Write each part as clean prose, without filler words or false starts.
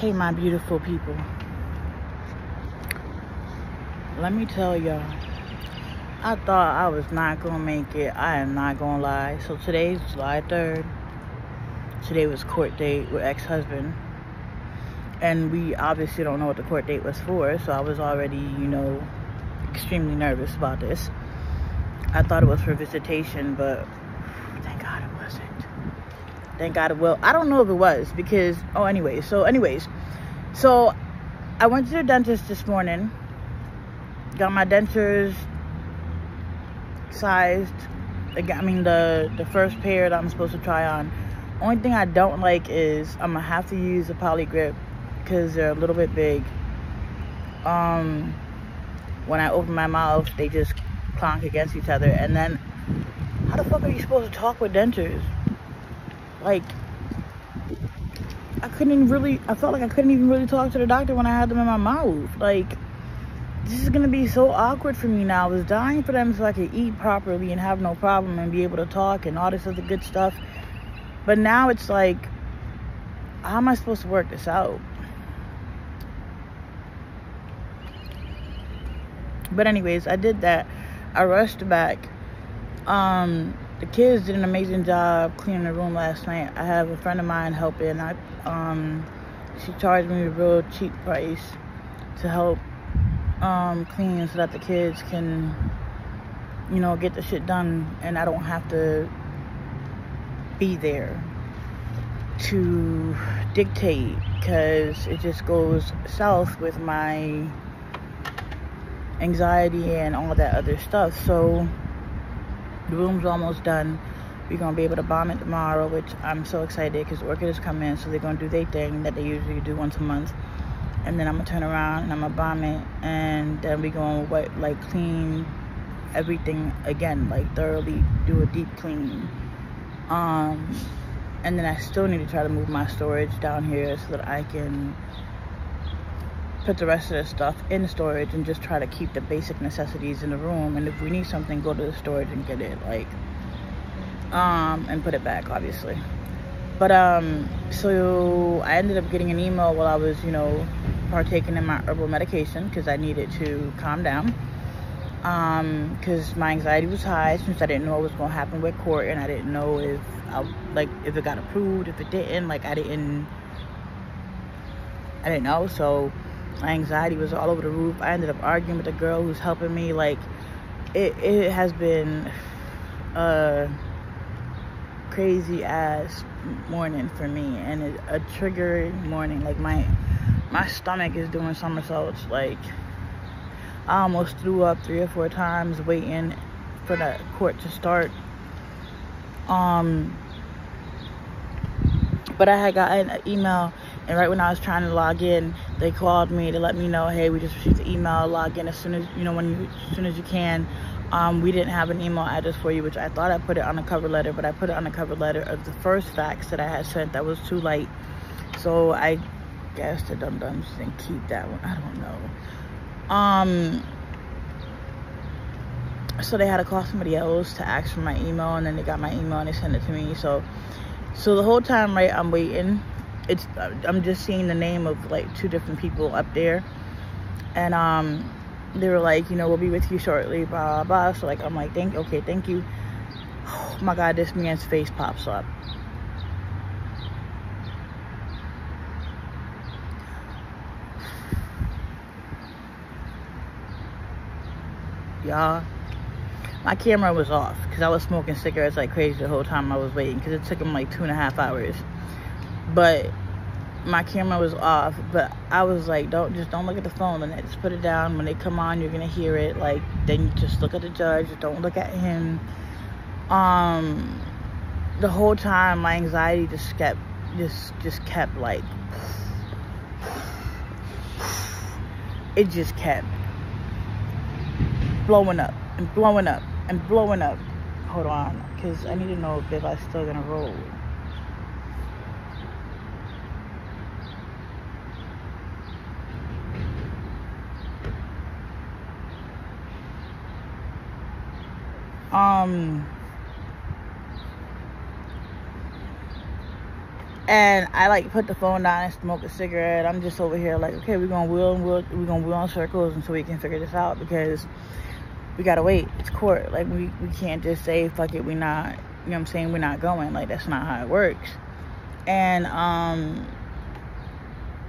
Hey, my beautiful people. Let me tell y'all, I thought I was not going to make it. I am not going to lie. So today's July 3rd. Today was court date with ex-husband. And we obviously don't know what the court date was for. So I was already, extremely nervous about this. I thought it was for visitation, but thank God it wasn't. Thank God it will. I don't know if it was because, anyways. So I went to the dentist this morning. Got my dentures sized. The first pair that I'm supposed to try on. Only thing I don't like is I'm gonna have to use a poly grip because they're a little bit big. When I open my mouth, they just clonk against each other. And then, how the fuck are you supposed to talk with dentures? Like, I felt like I couldn't even really talk to the doctor when I had them in my mouth. Like, this is gonna be so awkward for me now. I was dying for them so I could eat properly and have no problem and be able to talk and all this other good stuff. But now it's like, how am I supposed to work this out? But anyways, I did that. I rushed back. The kids did an amazing job cleaning the room last night. I have a friend of mine helping. She charged me a real cheap price to help clean so that the kids can, get the shit done, and I don't have to be there to dictate, because it just goes south with my anxiety and all that other stuff. So the room's almost done. We're gonna be able to bomb it tomorrow, which I'm so excited because workers come in, so they're gonna do their thing that they usually do once a month. And then I'm gonna turn around and I'm gonna bomb it, and then we're gonna clean everything again, thoroughly do a deep clean. And then I still need to try to move my storage down here so that I can put the rest of the stuff in storage and just try to keep the basic necessities in the room. And if we need something, go to the storage and get it, and put it back, obviously. But so I ended up getting an email while I was, partaking in my herbal medication because I needed to calm down. Because my anxiety was high since I didn't know what was going to happen with court, and I didn't know if it got approved, if it didn't. I didn't know. So my anxiety was all over the roof. I ended up arguing with the girl who's helping me. It has been a crazy ass morning for me, and a triggered morning. My stomach is doing somersaults. I almost threw up 3 or 4 times waiting for the court to start. But I had gotten an email, and right when I was trying to log in, they called me to let me know, hey, we just received the email, log in as soon as you can. We didn't have an email address for you, which I thought I put it on the cover letter, but I put it on the cover letter of the first fax that I had sent that was too late. So I guess the dum-dums didn't keep that one. I don't know. So they had to call somebody else to ask for my email, and then they got my email and they sent it to me. So the whole time, right, I'm waiting. I'm just seeing the name of 2 different people up there, and they were like, we'll be with you shortly, blah blah blah. So I'm like, thank you. Oh my God, this man's face pops up. Y'all, my camera was off because I was smoking cigarettes like crazy the whole time I was waiting, because it took them 2.5 hours. But my camera was off, but I was like, don't look at the phone, and just put it down. When they come on, you're gonna hear it. Then you just look at the judge, don't look at him. The whole time my anxiety just kept it just kept blowing up and blowing up and blowing up. Hold on, because I need to know if I'm still gonna roll. And I like put the phone down and smoke a cigarette. I'm just over here like, okay, we're gonna wheel in circles until we can figure this out, because we gotta wait. It's court. Like, we can't just say fuck it, we not, you know what I'm saying, we're not going. Like, that's not how it works. And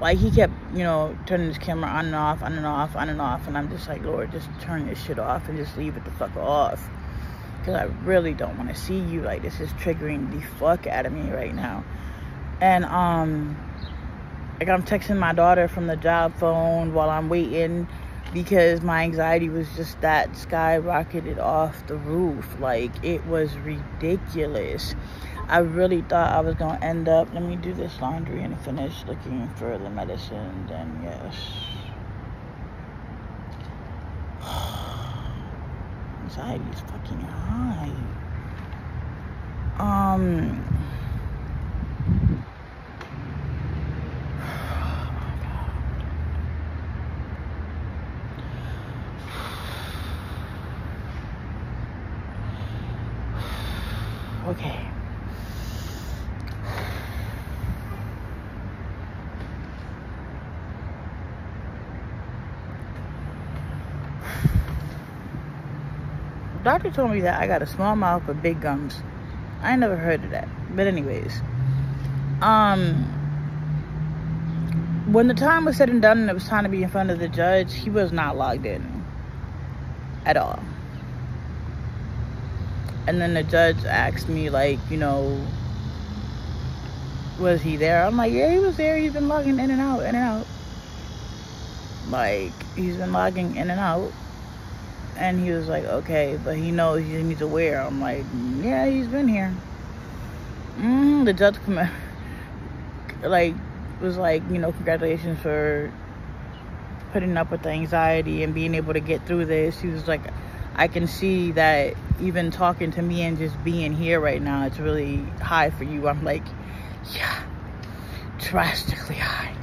like, he kept, you know, turning his camera on and off, on and off, on and off, and I'm just like, Lord, just turn this shit off and just leave it the fuck off, because I really don't want to see you. Like, this is triggering the fuck out of me right now. And like, I'm texting my daughter from the job phone while I'm waiting, because my anxiety was just that skyrocketed off the roof. Like, it was ridiculous. I really thought I was gonna end up, let me do this laundry and finish looking for the medicine, then yes. Anxiety is fucking high. Okay. Doctor told me that I got a small mouth but big gums. I ain't never heard of that. But anyways, when the time was said and done and it was time to be in front of the judge, he was not logged in at all. And then the judge asked me, like, you know, was he there? I'm like, yeah, he was there. He's been logging in and out, in and out. Like, he's been logging in and out. And he was like, okay, but he knows he's aware. I'm like, yeah, he's been here. The judge was like, you know, congratulations for putting up with the anxiety and being able to get through this. He was like, I can see that even talking to me and just being here right now, it's really high for you. I'm like, yeah, drastically high.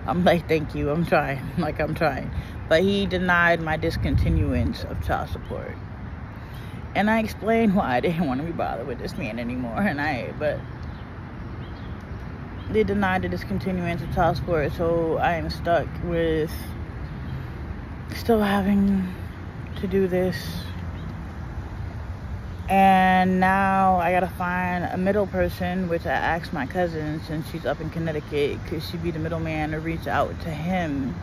I'm like, thank you, I'm trying. Like, I'm trying. But he denied my discontinuance of child support. And I explained why I didn't want to be bothered with this man anymore. But they denied the discontinuance of child support, so I am stuck with still having to do this. And now I gotta find a middle person, which I asked my cousin, since she's up in Connecticut, could she be the middleman to reach out to him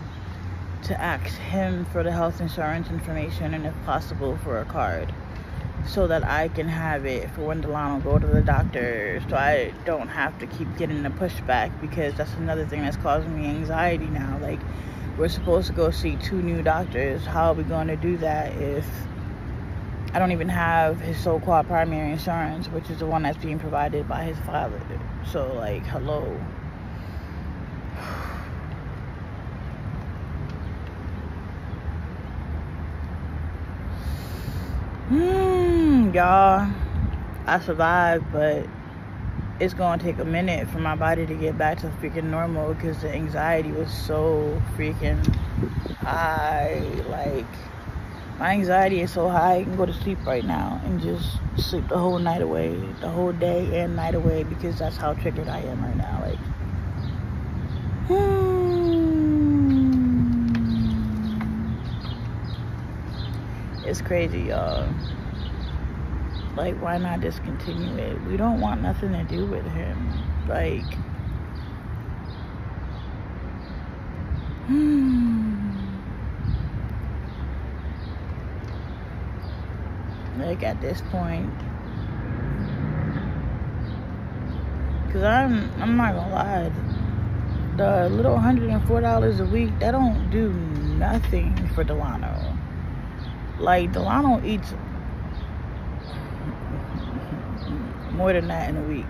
to ask him for the health insurance information, and if possible for a card, so that I can have it for when Delano go to the doctor, so I don't have to keep getting the pushback, because that's another thing that's causing me anxiety now. Like, we're supposed to go see 2 new doctors. How are we going to do that if I don't even have his so-called primary insurance, which is the one that's being provided by his father? So, like, hello. Y'all, I survived, but it's gonna take a minute for my body to get back to freaking normal, because the anxiety was so freaking high. Like, my anxiety is so high, I can go to sleep right now and just sleep the whole night away, the whole day and night away, because that's how triggered I am right now. Like, it's crazy, y'all. Like, why not discontinue it? We don't want nothing to do with him. Like, like, at this point, because I'm not gonna lie, the little $104 a week, that don't do nothing for Delano. Like, Delano eats more than that in a week.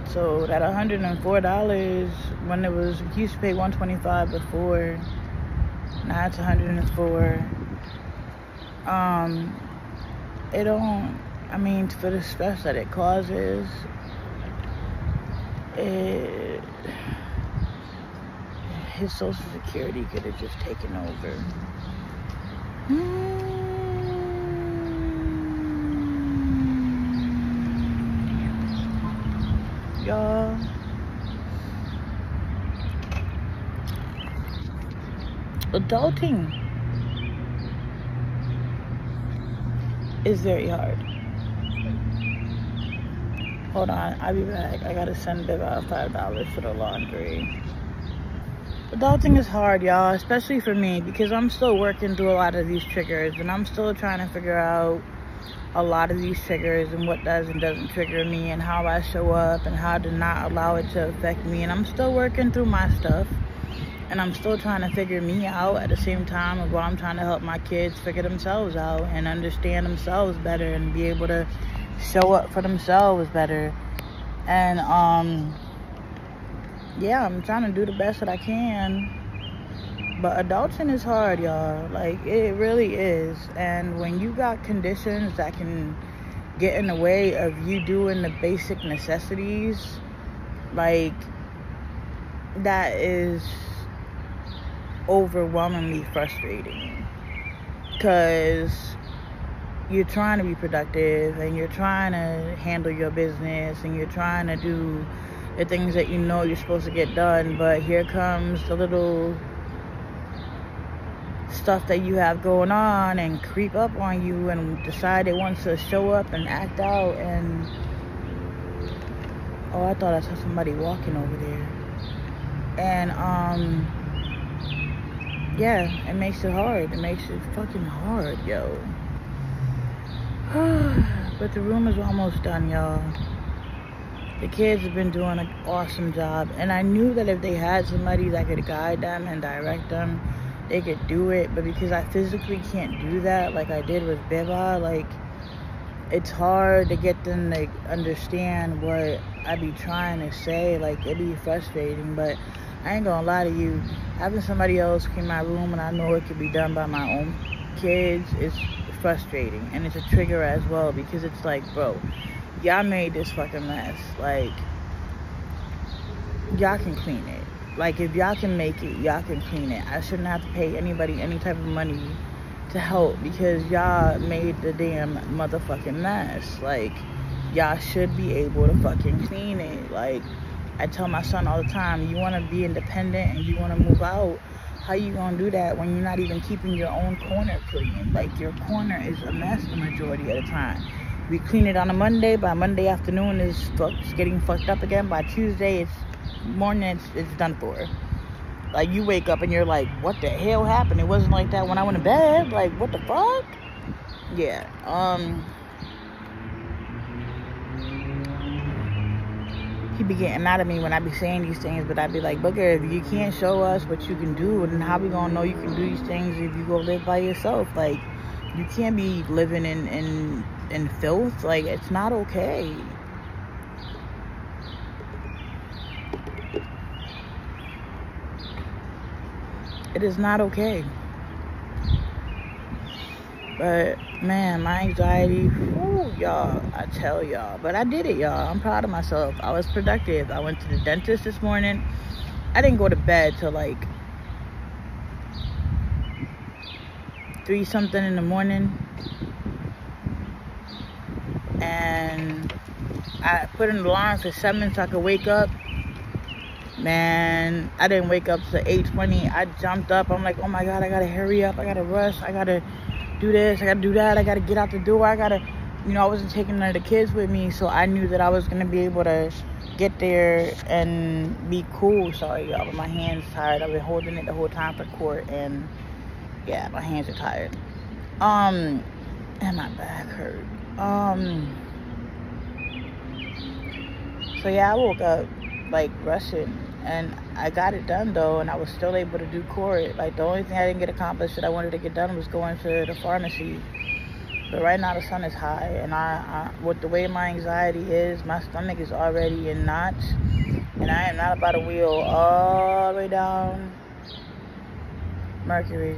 So that $104, when it was, he used to pay $125 before, now it's $104. It don't, I mean, for the stress that it causes, his Social Security could have just taken over. Adulting is very hard. Hold on, I'll be back. I gotta send Bib out $5 for the laundry. Adulting is hard, y'all, especially for me, because I'm still working through a lot of these triggers, and I'm still trying to figure out a lot of these triggers and what does and doesn't trigger me, and how I show up and how to not allow it to affect me. And I'm still working through my stuff, and I'm still trying to figure me out at the same time while I'm trying to help my kids figure themselves out and understand themselves better and be able to show up for themselves better. And yeah, I'm trying to do the best that I can. But adulting is hard, y'all. Like, it really is. And when you got conditions that can get in the way of you doing the basic necessities, like, that is overwhelmingly frustrating. Because you're trying to be productive, and you're trying to handle your business, and you're trying to do the things that you know you're supposed to get done, but here comes the little stuff that you have going on and creep up on you and decide it wants to show up and act out. And oh, I thought I saw somebody walking over there. And yeah, it makes it hard. It makes it fucking hard, yo. But the room is almost done, y'all. The kids have been doing an awesome job, and I knew that if they had somebody that could guide them and direct them, they could do it. But because I physically can't do that like I did with Beba, like, it's hard to get them to understand what I be trying to say. Like, it be frustrating, but I ain't gonna lie to you, having somebody else clean my room and I know it could be done by my own kids is frustrating, and it's a trigger as well, because it's like, bro, y'all made this fucking mess. Like, y'all can clean it. Like, if y'all can make it, y'all can clean it. I shouldn't have to pay anybody any type of money to help, because y'all made the damn motherfucking mess. Like, y'all should be able to fucking clean it. Like, I tell my son all the time, you want to be independent and you want to move out, how you gonna do that when you're not even keeping your own corner clean? Like, your corner is a mess the majority of the time. We clean it on a Monday. By Monday afternoon, it's getting fucked up again. By Tuesday, morning, it's done for. Like, you wake up and you're like, what the hell happened? It wasn't like that when I went to bed. Like, what the fuck? Yeah. He be getting mad at me when I be saying these things, but I be like, Booker, if you can't show us what you can do, then how we gonna know you can do these things if you go live by yourself? Like, you can't be living in filth. Like, it's not okay. It is not okay. But, man, my anxiety, whoo, y'all, I tell y'all. But I did it, y'all. I'm proud of myself. I was productive. I went to the dentist this morning. I didn't go to bed till like 3-something in the morning. And I put an alarm for 7 so I could wake up. Man, I didn't wake up till 8:20. I jumped up. I'm like, oh my God, I gotta hurry up. I gotta rush. I gotta do this. I gotta do that. I gotta get out the door. I gotta, I wasn't taking none of the kids with me, so I knew that I was gonna be able to get there and be cool. Sorry, y'all, but my hand's tired. I've been holding it the whole time for court, and yeah, my hands are tired. And my back hurt. So yeah, I woke up like rushing, and I got it done though, and I was still able to do court. Like, the only thing I didn't get accomplished that I wanted to get done was going to the pharmacy. But right now the sun is high, and I with the way my anxiety is, my stomach is already in knots, and I am not about to wheel all the way down Mercury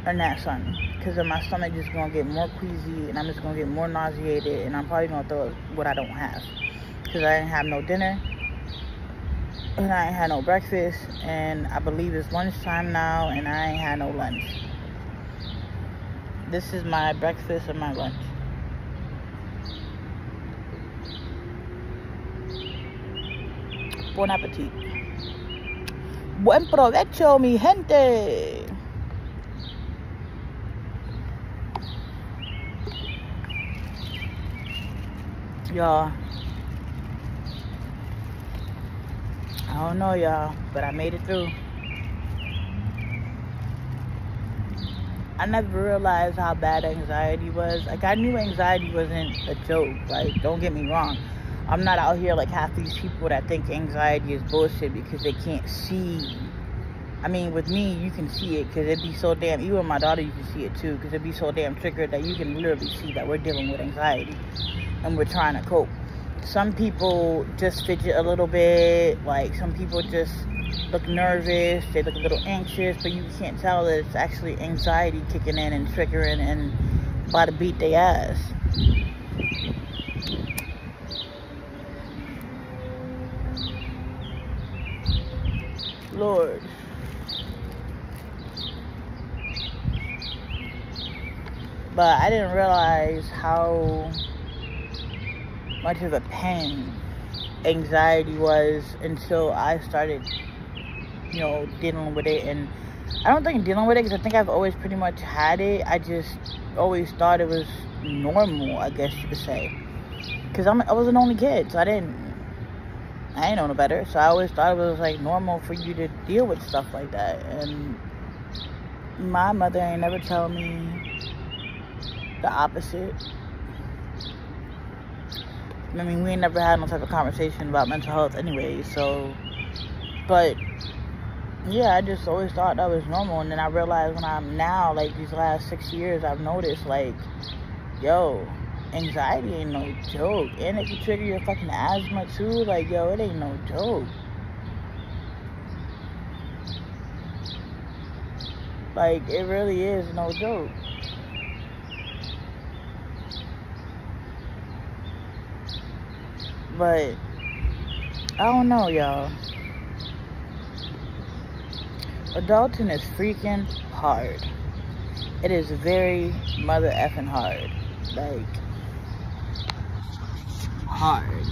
in that sun, because then my stomach just gonna get more queasy, and I'm just gonna get more nauseated, and I'm probably gonna throw up what I don't have, because I didn't have no dinner, and I ain't had no breakfast, and I believe it's lunchtime now, and I ain't had no lunch. This is my breakfast and my lunch. Bon appetit. Buen provecho, mi gente. Y'all, I don't know, y'all, but I made it through. I never realized how bad anxiety was. Like, I knew anxiety wasn't a joke. Like, don't get me wrong. I'm not out here like half these people that think anxiety is bullshit because they can't see. I mean, with me, you can see it because it'd be so damn, even with my daughter, you can see it too, because it'd be so damn triggered that you can literally see that we're dealing with anxiety and we're trying to cope. Some people just fidget a little bit. Like, some people just look nervous, they look a little anxious, but you can't tell that it's actually anxiety kicking in and triggering and about to beat their ass. Lord. But I didn't realize how much of a pain anxiety was until I started, you know, dealing with it. And I don't think dealing with it, because I think I've always pretty much had it. I just always thought it was normal, I guess you could say, because I was an only kid, so I ain't know no better. So I always thought it was like normal for you to deal with stuff like that. And my mother ain't never tell me the opposite. I mean, we ain't never had no type of conversation about mental health anyway, so, but yeah, I just always thought that was normal. And then I realized when I'm now, like these last 6 years, I've noticed, like, yo, anxiety ain't no joke. And it can trigger your fucking asthma too. Like, yo, it ain't no joke. Like, it really is no joke. But I don't know, y'all. Adulting is freaking hard. It is very mother effing hard. Like, hard.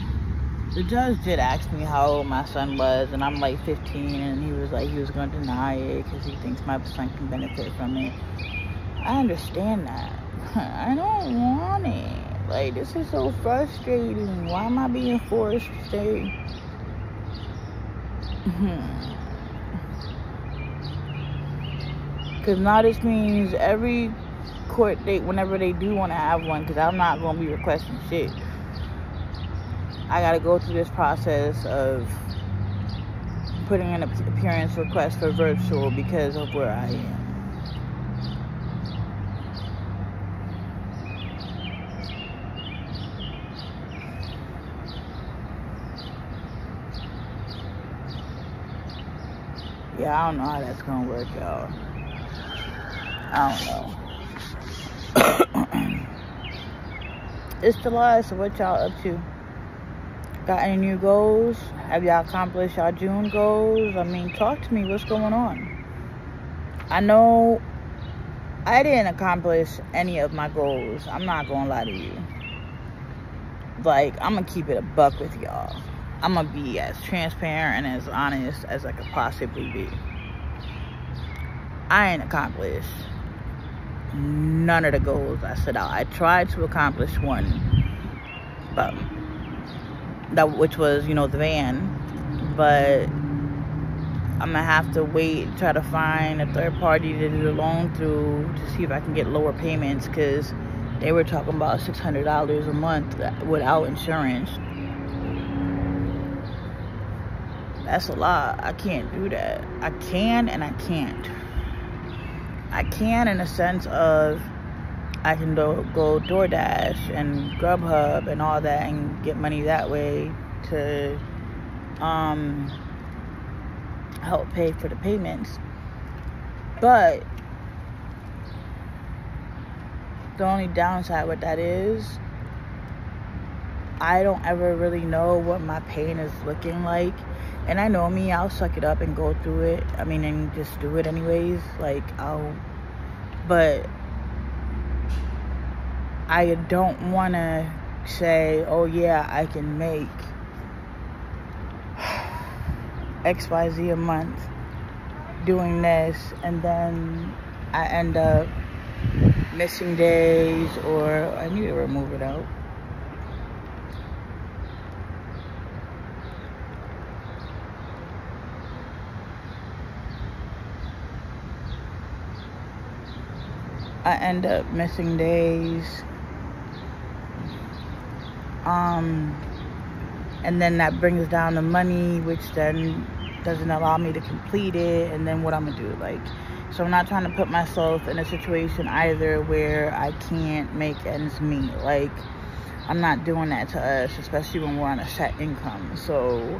The judge did ask me how old my son was, and I'm like 15, and he was like, he was going to deny it because he thinks my son can benefit from it. I understand that. I don't want it. Like, this is so frustrating. Why am I being forced to stay? Because now this means every court date, whenever they do want to have one, because I'm not going to be requesting shit, I got to go through this process of putting in an appearance request for virtual because of where I am. Yeah, I don't know how that's gonna work, y'all. I don't know. It's July, so what y'all up to? Got any new goals? Have y'all accomplished y'all June goals? I mean, talk to me. What's going on? I know I didn't accomplish any of my goals. I'm not gonna lie to you. Like, I'm gonna keep it a buck with y'all. I'm gonna be as transparent and as honest as I could possibly be. I ain't accomplished none of the goals I set out. I tried to accomplish one, but which was, you know, the van. But I'm gonna have to wait and try to find a third party to do the loan through to see if I can get lower payments, because they were talking about $600 a month without insurance. That's a lot. I can't do that. I can and I can't. I can in the sense of I can go DoorDash and Grubhub and all that and get money that way to help pay for the payments. But the only downside with that is I don't ever really know what my pain is looking like. And I know me, I'll suck it up and go through it. I mean, and just do it anyways. Like, but I don't want to say, oh yeah, I can make XYZ a month doing this, and then I end up missing days, or I need to remove it out. I end up missing days. And then that brings down the money, which then doesn't allow me to complete it. And then what I'm gonna do, like, so I'm not trying to put myself in a situation either where I can't make ends meet. Like, I'm not doing that to us, especially when we're on a set income. So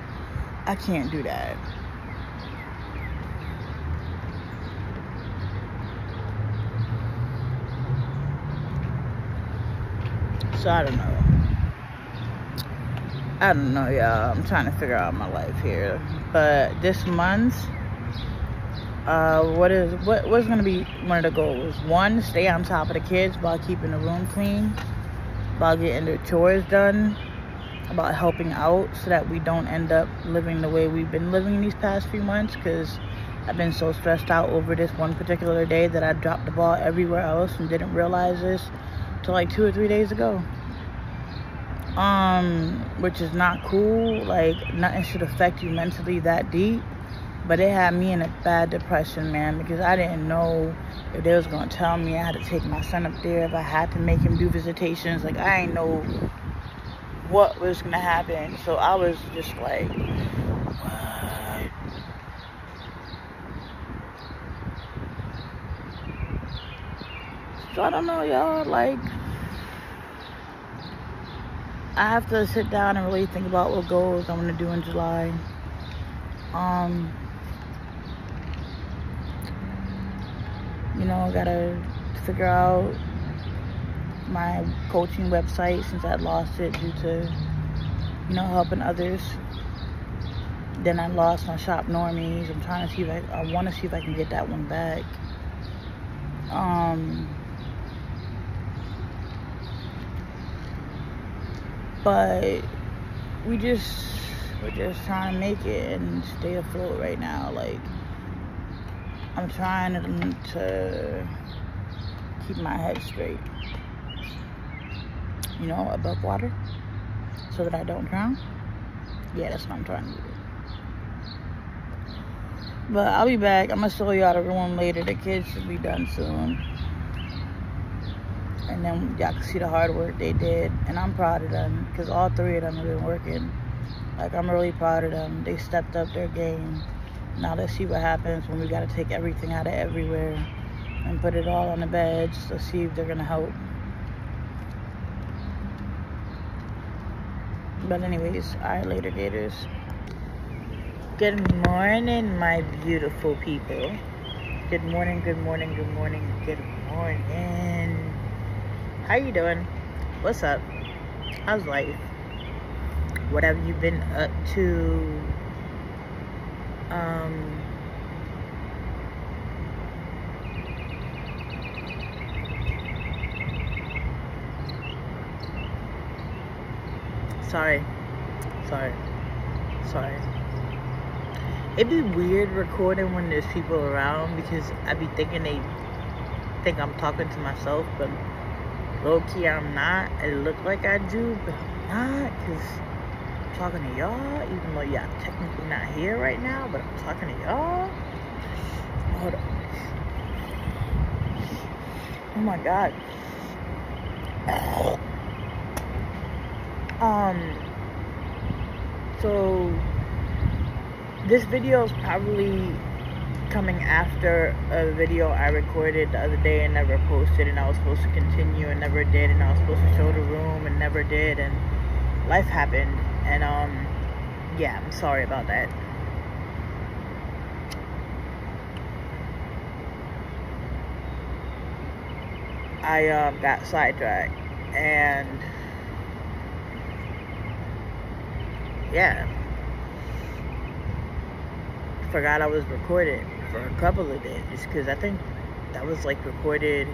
I can't do that. So I don't know, y'all. I'm trying to figure out my life here. But this month, what's gonna be one of the goals? One, stay on top of the kids while keeping the room clean, about getting their chores done, about helping out so that we don't end up living the way we've been living these past few months, because I've been so stressed out over this one particular day that I dropped the ball everywhere else and didn't realize this till like 2 or 3 days ago. Which is not cool. Like, nothing should affect you mentally that deep, but it had me in a bad depression, man, because I didn't know if they was gonna tell me I had to take my son up there, if I had to make him do visitations. Like, I didn't know what was gonna happen, so I was just like, what? So I don't know, y'all. Like, I have to sit down and really think about what goals I want to do in July. You know, I gotta figure out my coaching website, since I lost it due to, you know, helping others. Then I lost my Shop Normies. I'm trying to see if I want to see if I can get that one back. But we're just trying to make it and stay afloat right now. Like, I'm trying to keep my head straight, you know, above water, so that I don't drown. Yeah, that's what I'm trying to do. But I'll be back. I'm gonna show y'all the room later. The kids should be done soon, and then y'all can see the hard work they did. And I'm proud of them, because all 3 of them have been working. Like, I'm really proud of them. They stepped up their game. Now let's see what happens when we gotta take everything out of everywhere and put it all on the beds. Let's see if they're gonna help. But anyways, all right, later, Gators. Good morning, my beautiful people. Good morning, good morning, good morning, good morning. How you doing? What's up? How's life? What have you been up to? Sorry. It'd be weird recording when there's people around, because I be thinking they think I'm talking to myself, but low-key I'm not. It look like I do, but I'm not, because I'm talking to y'all, even though y'all technically not here right now, but I'm talking to y'all. Hold on. Oh my God. So this video is probably coming after a video I recorded the other day and never posted, and I was supposed to continue and never did, and I was supposed to show the room and never did, and life happened, and yeah, I'm sorry about that. I got sidetracked, and yeah, forgot I was recorded for a couple of days, because I think that was like recorded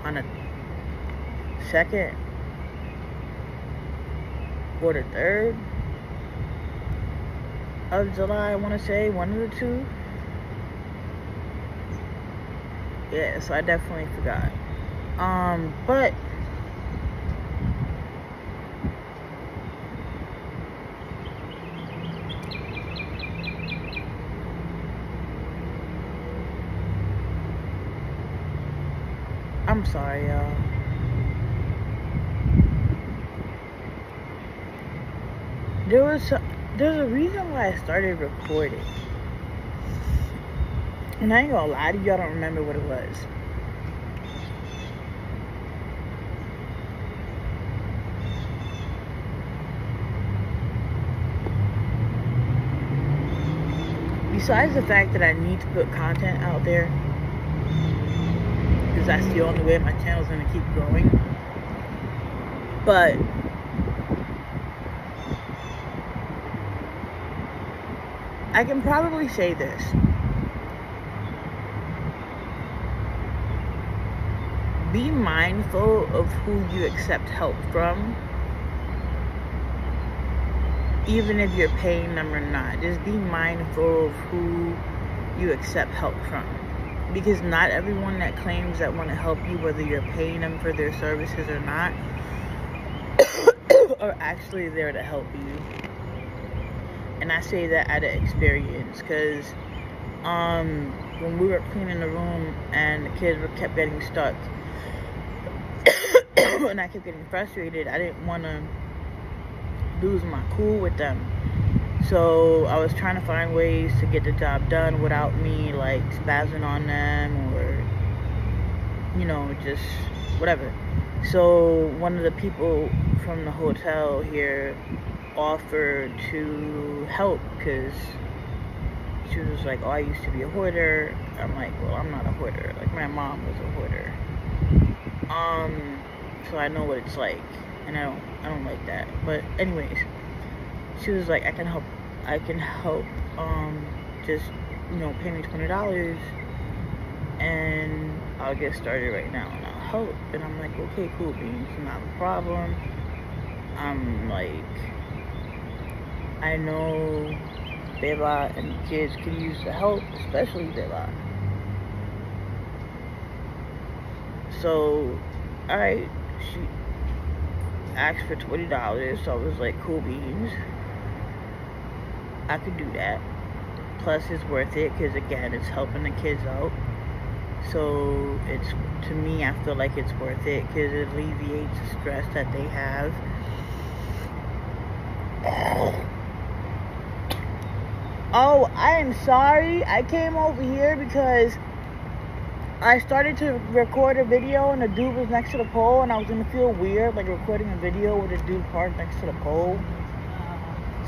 on a 2nd or the 3rd. of July, I want to say, one of the two. Yeah, so I definitely forgot. But I'm sorry, y'all. There's a reason why I started recording. And I ain't gonna lie to you, I don't remember what it was. Besides the fact that I need to put content out there, because that's the only way my channel's gonna keep growing. But I can probably say this. Be mindful of who you accept help from, even if you're paying them or not. Just be mindful of who you accept help from, because not everyone that claims that want to help you, whether you're paying them for their services or not, are actually there to help you. And I say that out of experience, because when we were cleaning the room and the kids kept getting stuck and I kept getting frustrated, I didn't want to lose my cool with them. So I was trying to find ways to get the job done without me like spazzing on them or, you know, just whatever. So one of the people from the hotel here offered to help, because she was like, oh, I used to be a hoarder. I'm like, well, I'm not a hoarder. Like, my mom was a hoarder. So I know what it's like, and I don't like that. But anyways, she was like, I can help, just, you know, pay me $20 and I'll get started right now and I'll help. And I'm like, okay, cool beans, not a problem. I'm like, I know Bella and the kids could use the help, especially Bella. So, alright, she asked for $20, so I was like, cool beans. I could do that. Plus, it's worth it, because again, it's helping the kids out. So, it's, to me, I feel like it's worth it, because it alleviates the stress that they have. Oh, I am sorry. I came over here because I started to record a video and the dude was next to the pole, and I was gonna feel weird like recording a video with a dude parked next to the pole.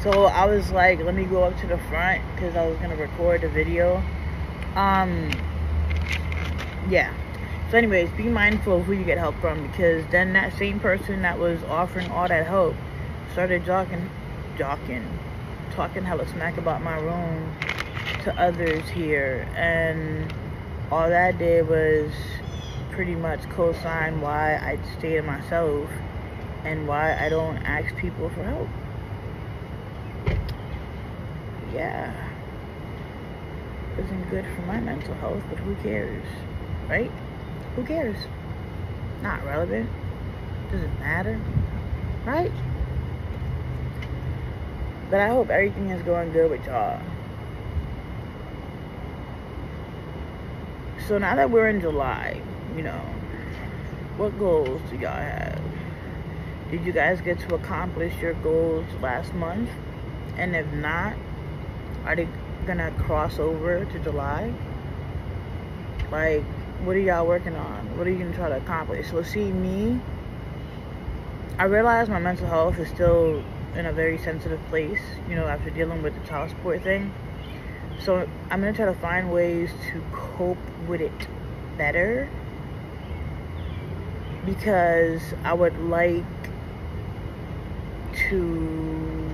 So I was like, let me go up to the front because I was gonna record the video. Yeah. So anyways, be mindful of who you get help from, because then that same person that was offering all that help started talking hella smack about my room to others here, and all that did was pretty much co-sign why I stay to myself and why I don't ask people for help. Yeah, isn't good for my mental health, but who cares, right? Who cares? Not relevant. Doesn't matter, right? But I hope everything is going good with y'all. So now that we're in July, you know, what goals do y'all have? Did you guys get to accomplish your goals last month? And if not, are they gonna cross over to July? Like, what are y'all working on? What are you gonna try to accomplish? So see, me, I realize my mental health is still in a very sensitive place, you know, after dealing with the child support thing. So I'm gonna try to find ways to cope with it better, because I would like to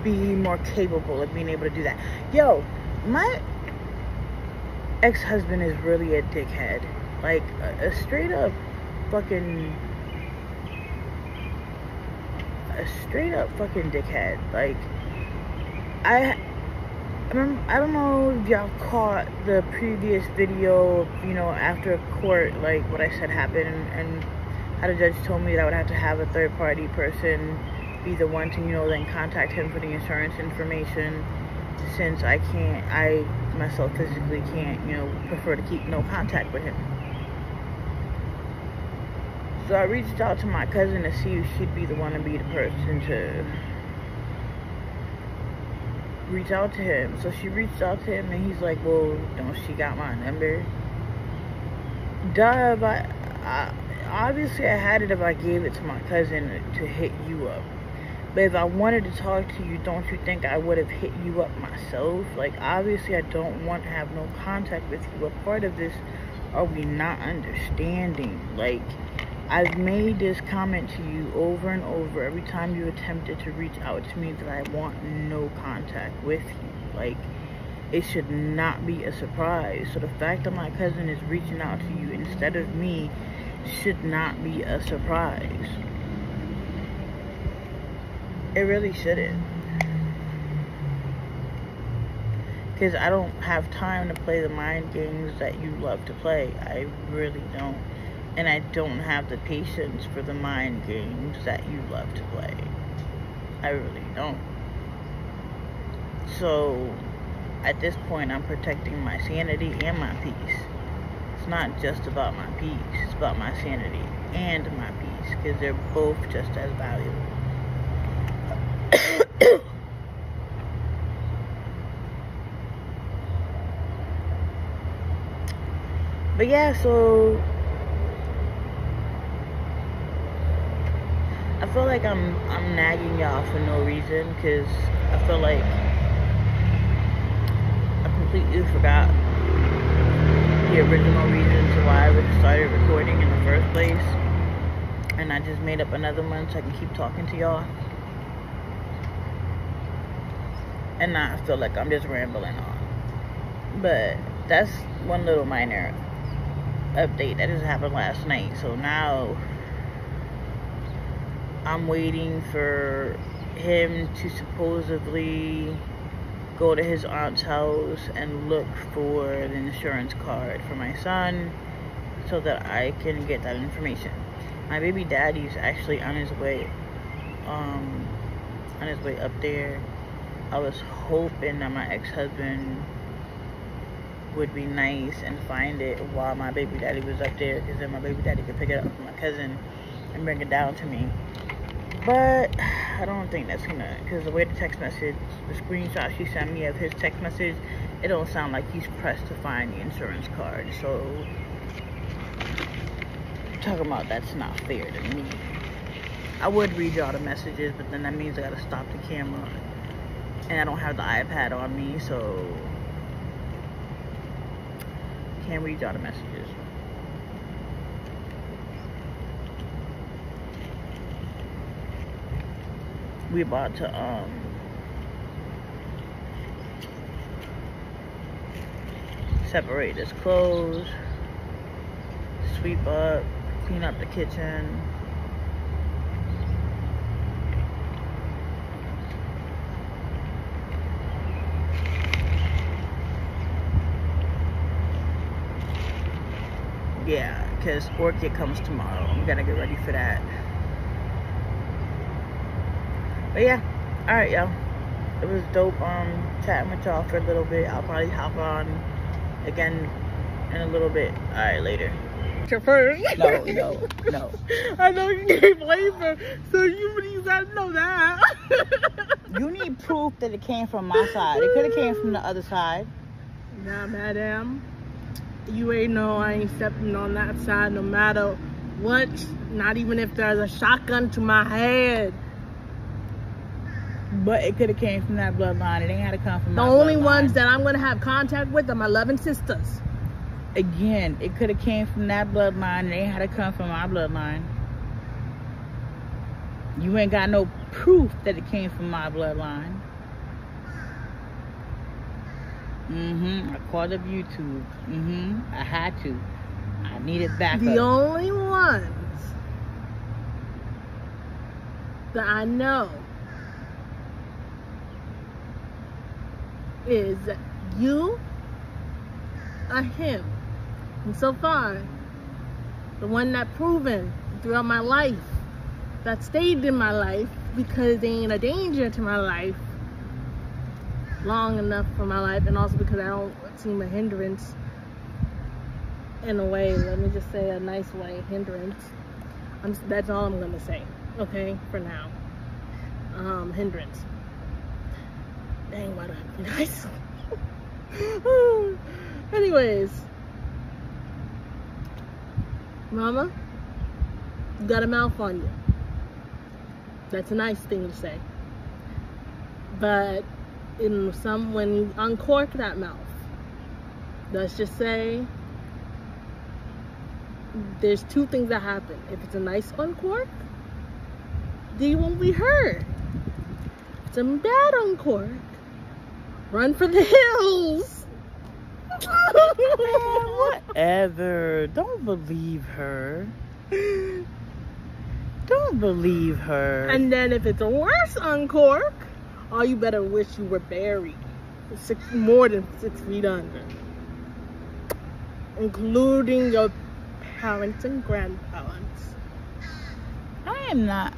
be more capable of being able to do that. Yo, my ex-husband is really a dickhead. Like, a straight up fucking a straight up fucking dickhead. Like, I don't know if y'all caught the previous video, you know, after court, like what I said happened, and how the judge told me that I would have to have a third party person be the one to, you know, then contact him for the insurance information, since I myself physically can't, you know, prefer to keep no contact with him. So I reached out to my cousin to see if she'd be the one to be the person to reach out to him. So she reached out to him, and he's like, well, don't she got my number? Duh, but obviously I had it if I gave it to my cousin to hit you up. But if I wanted to talk to you, don't you think I would have hit you up myself? Like, obviously I don't want to have no contact with you. A part of this, are we not understanding? Like, I've made this comment to you over and over every time you attempted to reach out to me that I want no contact with you. Like, it should not be a surprise. So the fact that my cousin is reaching out to you instead of me should not be a surprise. It really shouldn't. Because I don't have time to play the mind games that you love to play. I really don't. And I don't have the patience for the mind games that you love to play. I really don't. So, at this point, I'm protecting my sanity and my peace. It's not just about my peace. It's about my sanity and my peace. Because they're both just as valuable. But yeah, so I feel like I'm nagging y'all for no reason, because I feel like I completely forgot the original reason to why I started recording in the first place, and I just made up another one so I can keep talking to y'all. And now I feel like I'm just rambling on. But that's one little minor update that just happened last night. So now I'm waiting for him to supposedly go to his aunt's house and look for the insurance card for my son so that I can get that information. My baby daddy's actually on his way up there. I was hoping that my ex-husband would be nice and find it while my baby daddy was up there, because then my baby daddy could pick it up from my cousin and bring it down to me. But I don't think that's gonna, because the way the text message, the screenshot she sent me of his text message, it don't sound like he's pressed to find the insurance card. So talking about that's not fair to me. I would read y'all the messages, but then that means I gotta stop the camera, and I don't have the iPad on me, so can't read y'all the messages. We about to separate his clothes, sweep up, clean up the kitchen. Yeah, because Orchid comes tomorrow. We gotta get ready for that. But yeah, alright y'all. It was dope chatting with y'all for a little bit. I'll probably hop on again in a little bit. Alright, later. Your first. No. I know you gave labor, so you gotta know that. You need proof that it came from my side. It could have came from the other side. Nah, madam. You ain't know I ain't stepping on that side no matter what. Not even if there's a shotgun to my head. But it could have came from that bloodline. It ain't had to come from my bloodline. The only ones that I'm gonna have contact with are my loving sisters. Again, it could have came from that bloodline. It ain't had to come from my bloodline. You ain't got no proof that it came from my bloodline. I called up YouTube. I had to. I needed backup. The only ones that I know is that you are him. And so far, the one that proven throughout my life, that stayed in my life because they ain't a danger to my life long enough for my life, and also because I don't seem a hindrance in a way, let me just say a nice way, hindrance. That's all I'm gonna say, okay, for now. Hindrance. Dang, why do I have to be nice? Anyways, Mama, you got a mouth on you. That's a nice thing to say. But when you uncork that mouth, let's just say there's two things that happen. If it's a nice uncork, then you won't be hurt. If it's a bad uncork, run for the hills. Whatever. Don't believe her. Don't believe her. And then if it's a worse uncork, oh, you better wish you were buried more than 6 feet under, including your parents and grandparents. I am not.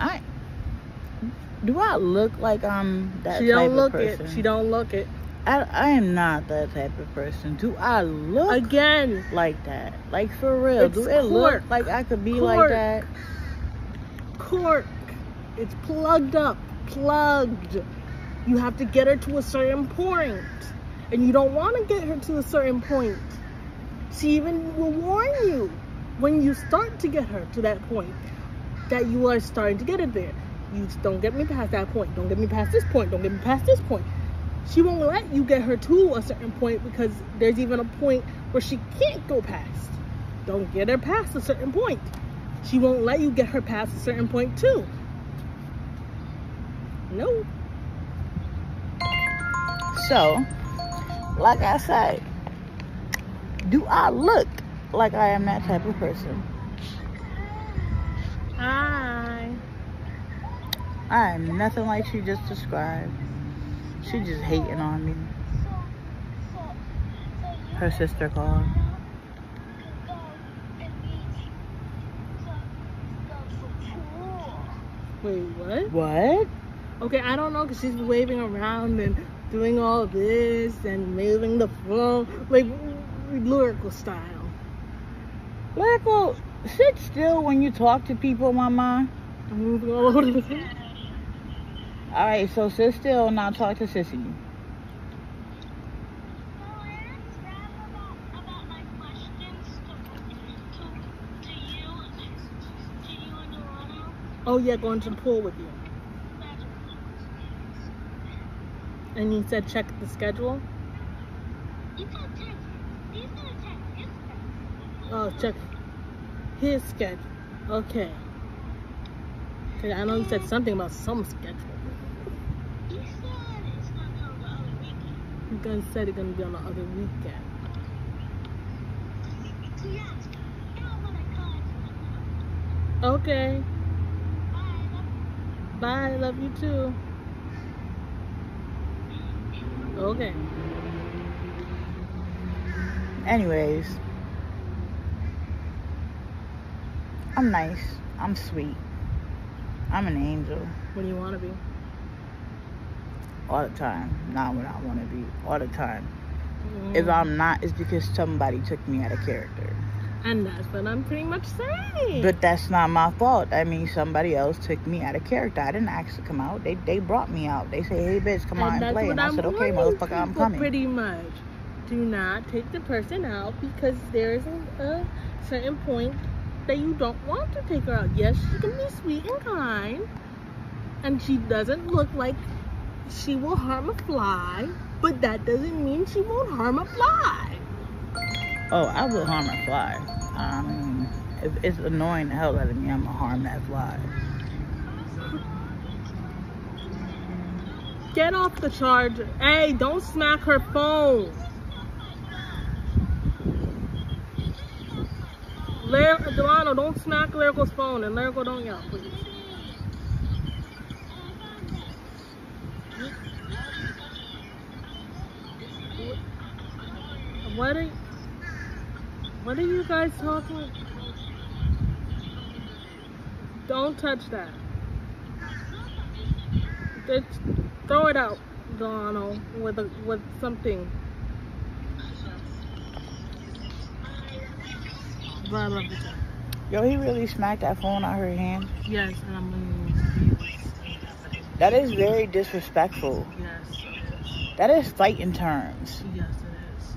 Do I look like I'm that She type don't of look person? it. She don't look it. I am not that type of person. Do I look Again like that? Like, for real? It's Do it look cork. like I could be Cork. like that? cork. It's plugged up. Plugged. You have to get her to a certain point. And you don't want to get her to a certain point. She even will warn you when you start to get her to that point that you are starting to get it there. You just don't get me past that point. Don't get me past this point. Don't get me past this point. She won't let you get her to a certain point because there's even a point where she can't go past. Don't get her past a certain point. She won't let you get her past a certain point too. No. So, like I said, do I look like I am that type of person? Hi. I am nothing like she just described. She just hating on me. Her sister called. Wait, what? What? Okay, I don't know, because she's waving around and doing all this and moving the phone, like lyrical style. Lyrical, sit still when you talk to people, mama. Moving all over the place. Alright, so sit still and now talk to Sissy. Oh yeah, going to the pool with you. And you said check the schedule? Oh, check his schedule. Okay. Okay, I know you said something about some schedule. You guys said it's gonna be on the other weekend. Okay. Bye, love you too. Okay. Anyways, I'm nice. I'm sweet. I'm an angel. What do you want to be? All the time. Not what I want to be. All the time. Mm. If I'm not, it's because somebody took me out of character. And that's what I'm pretty much saying. But that's not my fault. I mean, somebody else took me out of character. I didn't ask to come out. They brought me out. They say, hey, bitch, come out and play. And I said, okay, motherfucker, I'm coming. Pretty much. Do not take the person out because there is a certain point that you don't want to take her out. Yes, she can be sweet and kind. And she doesn't look like she will harm a fly. But that doesn't mean she won't harm a fly. Oh, I will harm a fly. I mean, if it's annoying the hell out of me, I'm gonna harm that fly. Get off the charger. Hey, don't smack her phone. Delano, don't smack Lyrical's phone, and Lyrical, don't yell, please. What are you guys talking? Don't touch that. Just throw it out, Donald, with something. Blah, blah, blah. Yo, he really smacked that phone out her hand. Yes, and I'm gonna. That is very disrespectful. Yes, it is. That is fighting terms. Yes, it is.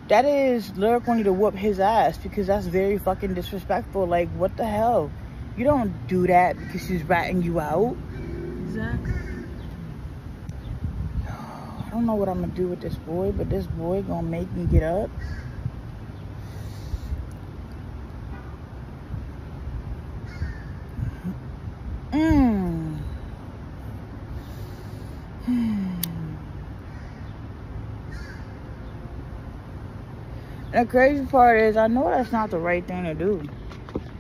That is Lyric wanting to whoop his ass because that's very fucking disrespectful. Like, what the hell? You don't do that because she's ratting you out. Exactly. I don't know what I'm gonna do with this boy, but this boy gonna make me get up. And the crazy part is, I know that's not the right thing to do.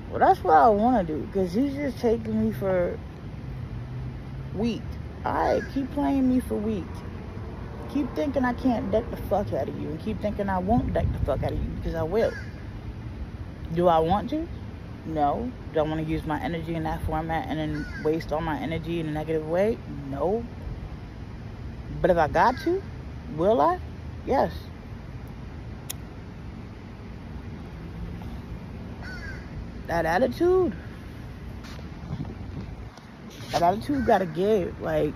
Well, that's what I want to do, because he's just taking me for weak. Alright, keep playing me for weak. Keep thinking I can't deck the fuck out of you, and keep thinking I won't deck the fuck out of you, because I will. Do I want to? No. Do I want to use my energy in that format and then waste all my energy in a negative way? No. But if I got to, will I? Yes. That attitude gotta give. Like,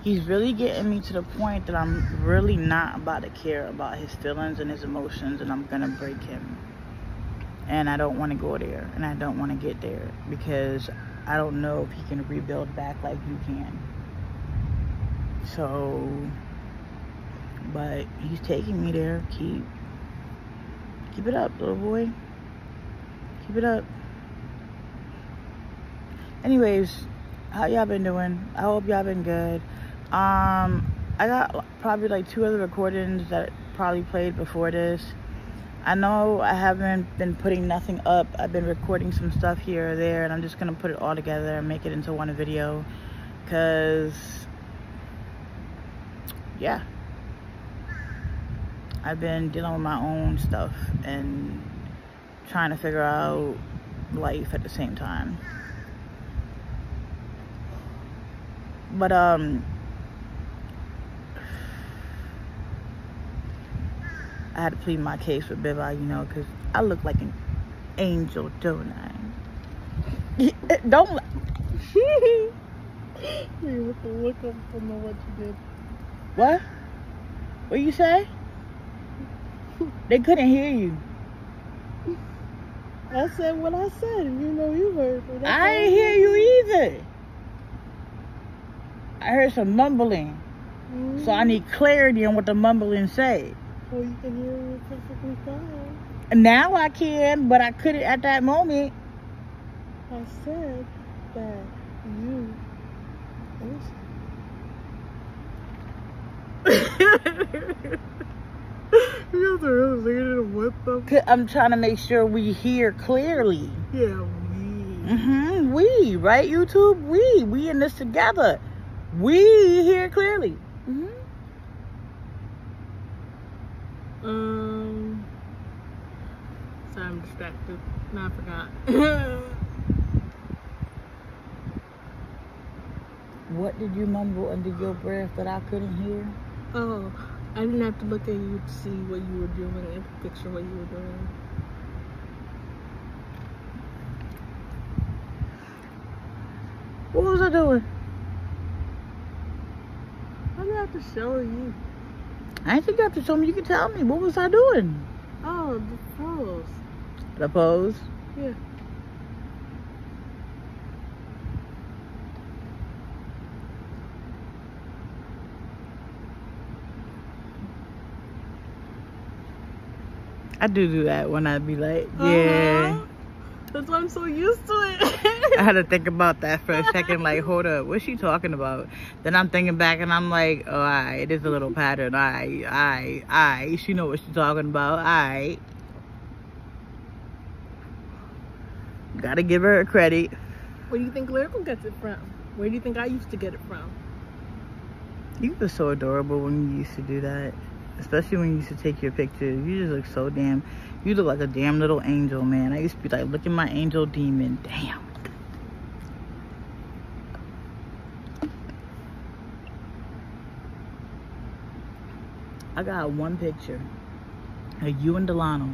he's really getting me to the point that I'm really not about to care about his feelings and his emotions, and I'm gonna break him. And I don't want to go there, and I don't want to get there, because I don't know if he can rebuild back like you can. So, but he's taking me there. Keep it up, little boy. Keep it up. Anyways, how y'all been doing? I hope y'all been good. I got probably like 2 other recordings that probably played before this. I know I haven't been putting nothing up. I've been recording some stuff here or there, and I'm just gonna put it all together and make it into one video, because yeah, I've been dealing with my own stuff and trying to figure out life at the same time. But I had to plead my case with Biba, you know, because I look like an angel, don't I? Don't. You have to look up to know what you did. What? What you say? They couldn't hear you. I said what I said. You know you heard. I didn't hear you either. I heard some mumbling. Mm-hmm. So I need clarity on what the mumbling say. Well, you can hear me perfectly fine. Now I can, but I couldn't at that moment. I said that you... You have to really lean in with them. I'm trying to make sure we hear clearly. Yeah, we, right, YouTube? We in this together. We hear clearly. Sorry, I'm distracted. No, I forgot. What did you mumble under your breath that I couldn't hear? Oh, I didn't have to look at you to see what you were doing and picture what you were doing. What was I doing? I didn't have to show you. I ain't think you have to show me. You can tell me. What was I doing? Oh, the pose. The pose? Yeah. I do that when I be like, yeah. That's why I'm so used to it. I had to think about that for a second, like, hold up, what's she talking about? Then I'm thinking back and I'm like, oh, alright, it is a little pattern. Alright, she know what she's talking about. Alright. Gotta give her credit. Where do you think Lyrical gets it from? Where do you think I used to get it from? You were so adorable when you used to do that. Especially when you used to take your pictures. You just look so damn... You look like a damn little angel, man. I used to be like, look at my angel demon. Damn. I got one picture of you and Delano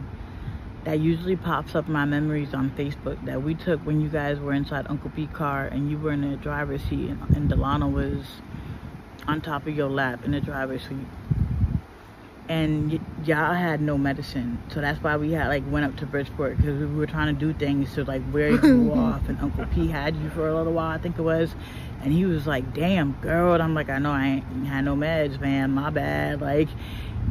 that usually pops up in my memories on Facebook that we took when you guys were inside Uncle Pete's car and you were in the driver's seat and Delano was on top of your lap in the driver's seat. And y'all had no medicine, so that's why we had went up to Bridgeport, because we were trying to do things to wear you off, and Uncle P had you for a little while, I think it was, and he was like, damn girl, and I'm like, I know I ain't had no meds, man, my bad.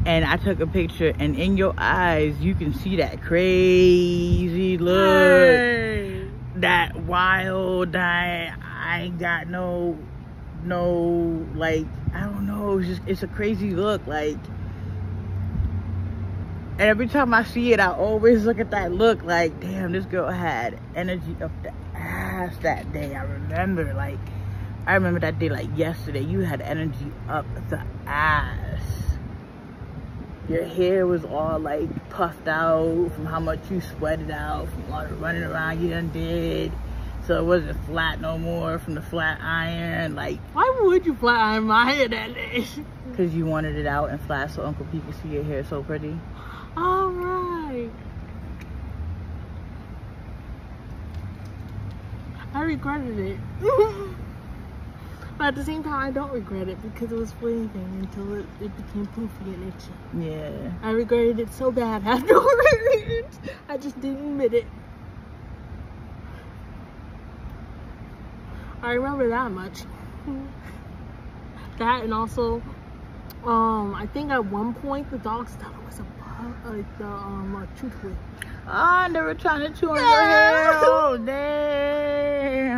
And I took a picture, and in your eyes you can see that crazy look, hey, that wild, that I ain't got no I don't know, it's a crazy look, and every time I see it, I always look at that look like, damn, this girl had energy up the ass that day. I remember that day yesterday. You had energy up the ass. Your hair was all puffed out from how much you sweated out from all the running around you done did. So it wasn't flat no more from the flat iron. Why would you flat iron my hair that day? Because you wanted it out and flat so Uncle Pete could see your hair so pretty. All right. I regretted it. But at the same time, I don't regret it because it was fleeting until it became poofy and itchy. Yeah. I regretted it so bad afterwards. I just didn't admit it. I remember that much. That, and also, I think at one point the dogs thought it was a tooth whip. Ah, they were trying to chew on your hair. Oh, damn.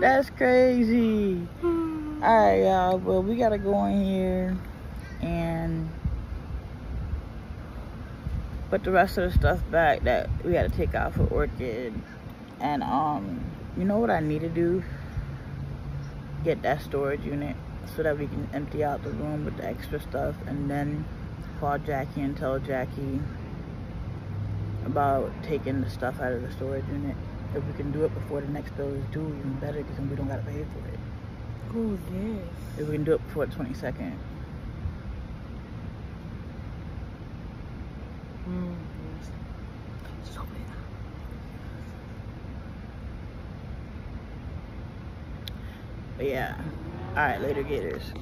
That's crazy. Alright, y'all. Well, we gotta go in here and put the rest of the stuff back that we gotta take out for Orchid. And, you know what I need to do? Get that storage unit so that we can empty out the room with the extra stuff, and then call Jackie and tell Jackie about taking the stuff out of the storage unit. If we can do it before the next bill is due, even better, because then we don't gotta pay for it. Oh, yes. If we can do it before the 22nd. Yes. So But yeah. Alright, later, Gators.